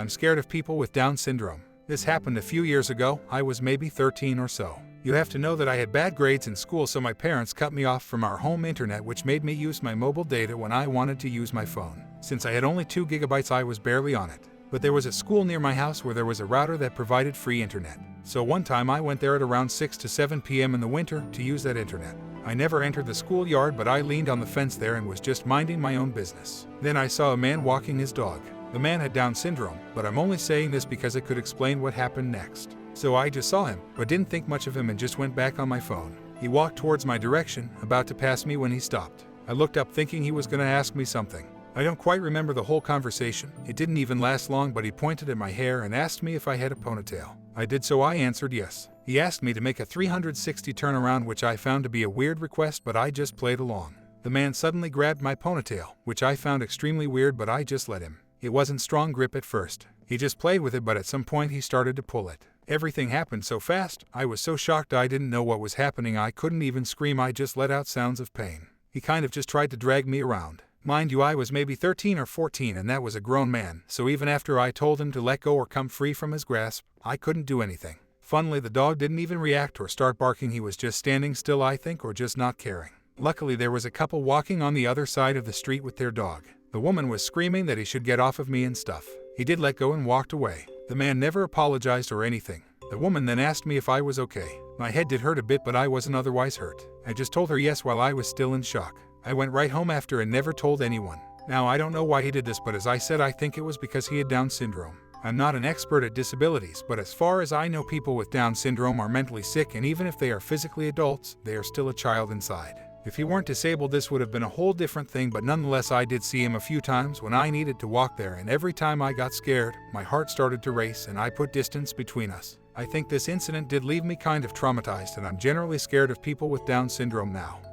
I'm scared of people with Down syndrome. This happened a few years ago. I was maybe 13 or so. You have to know that I had bad grades in school, so my parents cut me off from our home internet, which made me use my mobile data when I wanted to use my phone. Since I had only 2 gigabytes, I was barely on it. But there was a school near my house where there was a router that provided free internet. So one time I went there at around 6 to 7 p.m. in the winter to use that internet. I never entered the schoolyard, but I leaned on the fence there and was just minding my own business. Then I saw a man walking his dog. The man had Down syndrome, but I'm only saying this because it could explain what happened next. So I just saw him, but didn't think much of him and just went back on my phone. He walked towards my direction, about to pass me when he stopped. I looked up thinking he was going to ask me something. I don't quite remember the whole conversation. It didn't even last long, but he pointed at my hair and asked me if I had a ponytail. I did, so I answered yes. He asked me to make a 360 turnaround, which I found to be a weird request, but I just played along. The man suddenly grabbed my ponytail, which I found extremely weird, but I just let him. It wasn't strong grip at first. He just played with it, but at some point he started to pull it. Everything happened so fast. I was so shocked I didn't know what was happening. I couldn't even scream. I just let out sounds of pain. He kind of just tried to drag me around. Mind you, I was maybe 13 or 14 and that was a grown man, so even after I told him to let go or come free from his grasp, I couldn't do anything. Funnily, the dog didn't even react or start barking. He was just standing still, I think, or just not caring. Luckily, there was a couple walking on the other side of the street with their dog. The woman was screaming that he should get off of me and stuff. He did let go and walked away. The man never apologized or anything. The woman then asked me if I was okay. My head did hurt a bit, but I wasn't otherwise hurt. I just told her yes while I was still in shock. I went right home after and never told anyone. Now, I don't know why he did this, but as I said, I think it was because he had Down syndrome. I'm not an expert at disabilities, but as far as I know, people with Down syndrome are mentally sick, and even if they are physically adults, they are still a child inside. If he weren't disabled, this would have been a whole different thing, but nonetheless, I did see him a few times when I needed to walk there, and every time I got scared, my heart started to race and I put distance between us. I think this incident did leave me kind of traumatized, and I'm generally scared of people with Down syndrome now.